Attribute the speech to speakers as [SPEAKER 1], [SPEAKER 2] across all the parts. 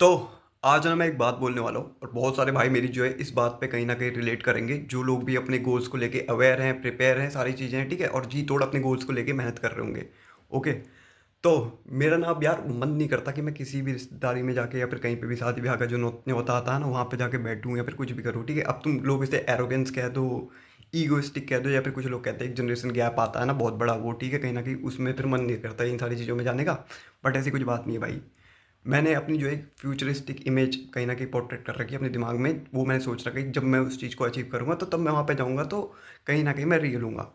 [SPEAKER 1] तो आज ना मैं एक बात बोलने वाला हूँ और बहुत सारे भाई मेरी जो है इस बात पे कहीं न कहीं रिलेट करेंगे, जो लोग भी अपने गोल्स को लेके अवेयर हैं, प्रिपेयर हैं, सारी चीज़ें हैं, ठीक है? और जी तोड़ अपने गोल्स को लेके मेहनत कर रहे होंगे। ओके, तो मेरा ना अब यार मन नहीं करता कि मैं किसी भी रिश्तेदारी में जाके या फिर कहीं पे भी शादी-ब्याह का जो न्योता आता है ना, वहाँ पे जाके बैठूँ या फिर कुछ भी करूँ, ठीक है? अब तुम लोग इसे एरोगेंस कह दो, ईगोइस्टिक कह दो या फिर कुछ लोग कहते हैं एक जनरेशन गैप आता है ना बहुत बड़ा, वो ठीक है, कहीं न कहीं उसमें फिर मन नहीं करता इन सारी चीज़ों में जाने का। बट ऐसी कुछ बात नहीं है भाई। मैंने अपनी जो एक फ्यूचरिस्टिक इमेज कहीं न कहीं पोर्ट्रेट कर रखी है अपने दिमाग में। वो मैंने सोच रखा है कि जब मैं उस चीज़ को अचीव करूँगा तो तब मैं वहाँ पे जाऊँगा तो कहीं न कहीं मैं रियल हूँगा।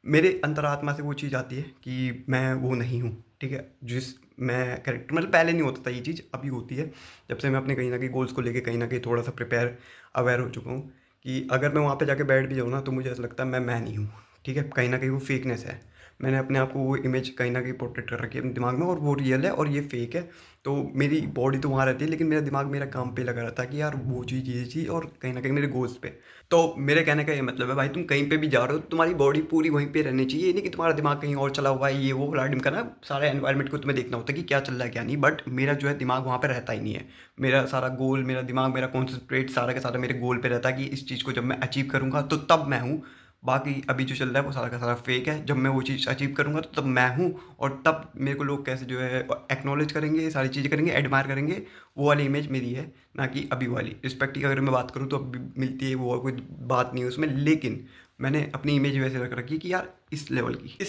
[SPEAKER 1] मेरे अंतरात्मा से वो चीज़ आती है कि मैं वो नहीं हूँ, ठीक है? जिस मैं कैरेक्टर मतलब पहले नहीं होता था ये चीज़, अभी होती है। जब से मैं अपने कहीं न कहीं गोल्स को लेके कहीं न कहीं थोड़ा-सा प्रिपेयर अवेयर हो चुका हूँ कि अगर मैं वहाँ पे जाके बैठ भी जाऊँ ना तो मुझे ऐसा लगता है मैं नहीं हूँ, ठीक है? कहीं न कहीं वो फेकनेस है। मैंने अपने आप को वो इमेज कहीं न कहीं पोर्ट्रेट कर रखी है अपने दिमाग में और वो रियल है और ये फेक है। तो मेरी बॉडी तो वहाँ रहती है लेकिन मेरा दिमाग मेरा काम पे लगा रहता है कि यार वो चीज़, ये चीज़ और कहीं न कहीं मेरे गोल्स पे। तो मेरे कहने का ये मतलब है भाई, तुम कहीं पे भी जा रहे हो तो तुम्हारी बॉडी पूरी वहीं पे रहनी चाहिए। ये नहीं कि तुम्हारा दिमाग कहीं और चला हुआ है, ये वो फलाना ढिमका ना, सारे एनवायरनमेंट को तुम्हें देखना होता है कि क्या चल रहा है क्या नहीं। बट मेरा जो है दिमाग वहाँ पे रहता ही नहीं है। मेरा सारा गोल, मेरा दिमाग, मेरा कॉन्सेंट्रेट सारा का सारा मेरे गोल पे रहता है कि इस चीज़ को जब मैं अचीव करूँगा तो तब मैं हूँ। बाकी अभी जो चल रहा है वो सारा का सारा फेक है। जब मैं वो चीज़ अचीव करूँगा तो तब मैं हूँ और तब मेरे को लोग कैसे जो है एक्नॉलेज करेंगे, ये सारी चीज़ें करेंगे, एडमायर करेंगे। वो वाली इमेज मेरी है, ना कि अभी वाली। रिस्पेक्ट की अगर मैं बात करूँ तो अभी मिलती है, वो और कोई बात नहीं है उसमें। लेकिन मैंने अपनी इमेज वैसे रख रखी है कि यार इस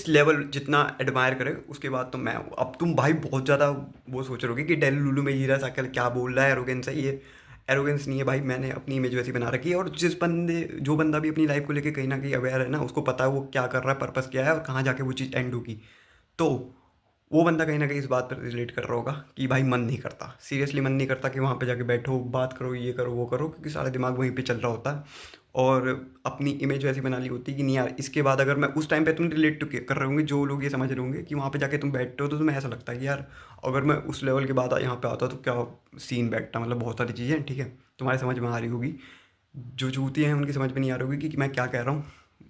[SPEAKER 1] लेवल जितना एडमायर करे उसके बाद तो मैं हूँ। अब तुम भाई बहुत ज़्यादा वो सोच रहे होगे कि डेली लुलु में हीरा साकल क्या बोल रहा है, एरोगेंस है ये। एरोगेंस नहीं है भाई, मैंने अपनी इमेज वैसी बना रखी है और जो बंदा भी अपनी लाइफ को लेके कहीं ना कहीं अवेयर है ना, उसको पता है वो क्या कर रहा है, पर्पस क्या है और कहाँ जाके वो चीज़ एंड होगी। तो वो बंदा कहीं न कहीं इस बात पर रिलेट कर रहा होगा कि भाई मन नहीं करता, सीरियसली मन नहीं करता कि वहाँ पे जाके बैठो, बात करो, ये करो, वो करो, क्योंकि सारा दिमाग वहीं पे चल रहा होता है। और अपनी इमेज वैसी बना ली होती है कि नहीं यार, इसके बाद अगर मैं उस टाइम पे, तुम रिलेट तो कर रहे होंगे, जो लोग ये समझ रहे होंगे कि वहाँ पे जाके तुम बैठते हो तो तुम्हें ऐसा लगता है कि यार अगर मैं उस लेवल के बाद यहाँ पे आता तो क्या सीन बैठता, मतलब बहुत सारी चीज़ें, ठीक है? तुम्हारी समझ में आ रही होगी। जो चूतिए हैं उनकी समझ में नहीं आ रही होगी कि मैं क्या कह रहा हूँ।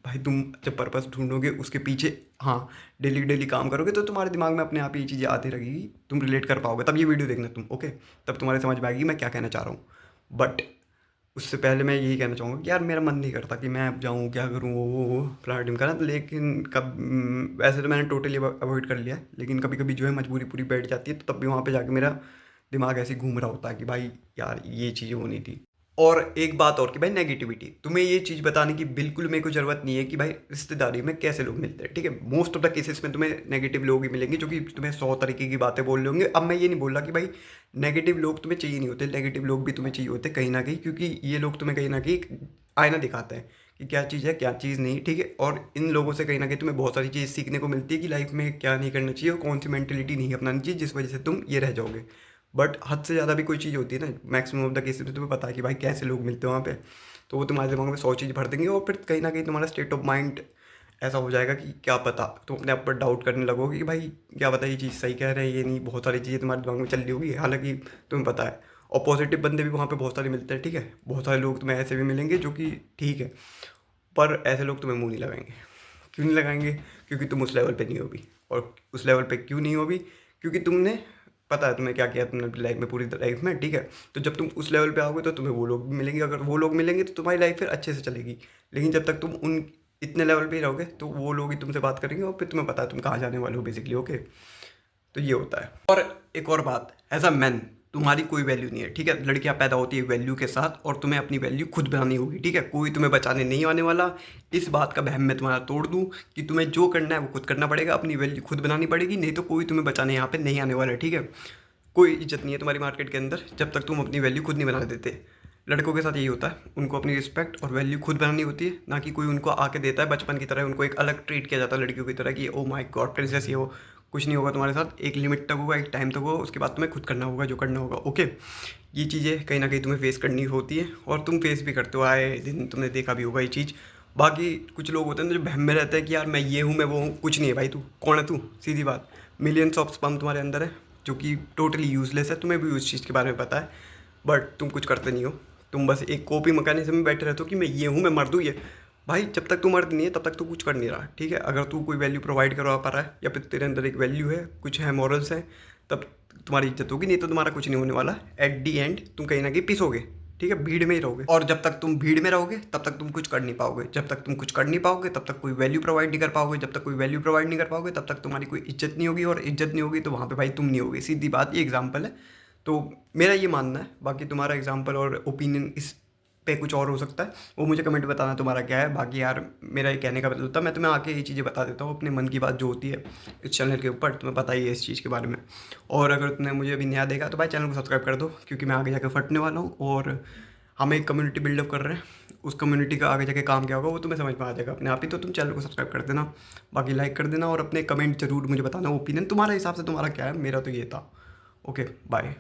[SPEAKER 1] भाई तुम जब पर्पस ढूँढोगे उसके पीछे, हाँ, डेली डेली काम करोगे तो तुम्हारे दिमाग में अपने आप ये चीज़ें आती रहेगी, तुम रिलेट कर पाओगे। तब ये वीडियो देखना तुम, ओके? तब तुम्हारे समझ में आएगी मैं क्या कहना चाह रहा हूँ। बट उससे पहले मैं यही कहना चाहूँगा कि यार मेरा मन नहीं करता कि मैं अब जाऊँ, क्या करूँ, वो फलाना ढिमका ना। लेकिन वैसे तो मैंने टोटली अवॉइड कर लिया है, लेकिन कभी कभी जो है मजबूरी पूरी बैठ जाती है तो तब भी वहाँ पे जाके मेरा दिमाग ऐसे ही घूम रहा होता है कि भाई यार ये चीज़ें होनी थी। और एक बात और कि भाई नेगेटिविटी, तुम्हें ये चीज़ बताने की बिल्कुल मेरे को ज़रूरत नहीं है कि भाई रिश्तेदारी में कैसे लोग मिलते हैं, ठीक है? मोस्ट ऑफ द केसेस में तुम्हें नेगेटिव लोग ही मिलेंगे जो कि तुम्हें 100 तरीके की बातें बोल रहे होंगे। अब मैं ये नहीं बोल रहा कि भाई नेगेटिव लोग तुम्हें चाहिए नहीं होते, नेगेटिव लोग भी तुम्हें चाहिए होते कहीं न कहीं, क्योंकि ये लोग तुम्हें कहीं न कहीं एक आईना दिखाते हैं कि क्या चीज़ है, क्या चीज़ नहीं, ठीक है? और इन लोगों से कहीं न कहीं तुम्हें बहुत सारी चीज़ सीखने को मिलती है कि लाइफ़ में क्या नहीं करना चाहिए और कौन-सी मेंटालिटी नहीं अपनानी चाहिए, जिस वजह से तुम ये रह जाओगे। बट हद से ज़्यादा भी कोई चीज़ होती है ना, मैक्सिमम ऑफ द केसेस में तुम्हें पता है कि भाई कैसे लोग मिलते हैं वहाँ पे, तो वो तुम्हारे दिमाग में 100 चीज़ भर देंगे और फिर कहीं न कहीं तुम्हारा स्टेट ऑफ माइंड ऐसा हो जाएगा कि क्या पता, तुम अपने आप पर डाउट करने लगोगे कि भाई क्या पता ये चीज़ सही कह रहे हैं, ये नहीं, बहुत सारी चीज़ें तुम्हारे दिमाग में चल रही होगी, हालाँकि तुम्हें पता है। और पॉजिटिव बंदे भी वहाँ पे बहुत सारे मिलते हैं, ठीक है? बहुत सारे लोग तुम्हें ऐसे भी मिलेंगे जो कि ठीक है, पर ऐसे लोग तुम्हें मुँह नहीं लगाएँगे। क्यों नहीं लगाएँगे? क्योंकि तुम उस लेवल पे नहीं हो अभी। और उस लेवल पे क्यों नहीं हो अभी? क्योंकि तुमने, पता है तुम्हें क्या किया तुमने अपनी लाइफ में, पूरी लाइफ में, ठीक है? तो जब तुम उस लेवल पे आओगे तो तुम्हें वो लोग भी मिलेंगे, अगर वो लोग मिलेंगे तो तुम्हारी लाइफ फिर अच्छे से चलेगी। लेकिन जब तक तुम उन इतने लेवल पे ही रहोगे तो वो लोग ही तुमसे बात करेंगे और फिर तुम्हें पता है तुम कहाँ जाने वाले हो बेसिकली, ओके? तो ये होता है। और एक और बात, एज अ मैन तुम्हारी कोई वैल्यू नहीं है, ठीक है? लड़कियां पैदा होती है वैल्यू के साथ और तुम्हें अपनी वैल्यू खुद बनानी होगी, ठीक है? कोई तुम्हें बचाने नहीं आने वाला। इस बात का वहम मैं तुम्हारा तोड़ दूं कि तुम्हें जो करना है वो खुद करना पड़ेगा, अपनी वैल्यू खुद बनानी पड़ेगी, नहीं तो कोई तुम्हें बचाने यहाँ पे नहीं आने वाला है, ठीक है? कोई इज्जत नहीं है तुम्हारी मार्केट के अंदर जब तक तुम अपनी वैल्यू खुद नहीं बना देते। लड़कों के साथ यही होता है, उनको अपनी रिस्पेक्ट और वैल्यू खुद बनानी होती है, ना कि कोई उनको आके देता है बचपन की तरह। उनको एक अलग ट्रीट किया जाता है लड़कियों की तरह कि ओ माय गॉड प्रिंसेस, ये वो। कुछ नहीं होगा तुम्हारे साथ, एक लिमिट तक होगा, एक टाइम तक होगा, उसके बाद तुम्हें खुद करना होगा जो करना होगा, ओके? ये चीज़ें कहीं ना कहीं तुम्हें फेस करनी होती है और तुम फेस भी करते हो, आए दिन तुमने देखा भी होगा ये चीज़। बाकी कुछ लोग होते हैं जो बहम में रहते हैं कि यार मैं ये हूँ, मैं वो हूँ। कुछ नहीं है भाई, तू कौन है? तू सीधी बात, मिलियंस ऑफ स्पर्म तुम्हारे अंदर है जो कि टोटली यूजलेस है, तुम्हें भी उस चीज़ के बारे में पता है, बट तुम कुछ करते नहीं हो। तुम बस एक कॉपी मैकेनिज्म में बैठे रहते हो कि मैं ये हूँ, मैं मर्द हूँ, ये। भाई जब तक तू मर्द नहीं है तब तक तू कुछ कर नहीं रहा, ठीक है? अगर तू कोई वैल्यू प्रोवाइड करवा पा रहा है या फिर तेरे अंदर एक वैल्यू है, कुछ है, मॉरल्स हैं, तब तुम्हारी इज्जत होगी, नहीं तो तुम्हारा कुछ नहीं होने वाला। एट दी एंड तुम कहीं ना कहीं पिसोगे, ठीक है, भीड़ में ही रहोगे। और जब तक तुम भीड़ में रहोगे तब तक तुम कुछ कर नहीं पाओगे, जब तक तुम कुछ कर नहीं पाओगे तब तक कोई वैल्यू प्रोवाइड नहीं कर पाओगे, जब तक कोई वैल्यू प्रोवाइड नहीं कर पाओगे तब तक तुम्हारी कोई इज्जत नहीं होगी, और इज्जत नहीं होगी तो वहाँ पे भाई तुम नहीं होगे। सीधी बात, ये एग्जाम्पल है। तो मेरा ये मानना है, बाकी तुम्हारा एग्जाम्पल और ओपिनियन इस पे कुछ और हो सकता है, वो मुझे कमेंट बताना तुम्हारा क्या है। बाकी यार मेरा ये कहने का मतलब था, मैं तुम्हें आके ये चीज़ें बता देता हूँ, अपने मन की बात जो होती है इस चैनल के ऊपर, तुम्हें पता ही है इस चीज़ के बारे में। और अगर तुमने मुझे अभी नया देखा तो भाई चैनल को सब्सक्राइब कर दो, क्योंकि मैं आगे जाकर फटने वाला हूँ, और हम एक कम्युनिटी बिल्डअप कर रहे हैं। उस कम्युनिटी का आगे जाके काम क्या होगा वो तुम्हें समझ में आ जाएगा अपने आप ही। तो तुम चैनल को सब्सक्राइब कर देना, बाकी लाइक कर देना, और अपने कमेंट जरूर मुझे बताना ओपिनियन तुम्हारे हिसाब से तुम्हारा क्या है। मेरा तो ये था। Okay bye.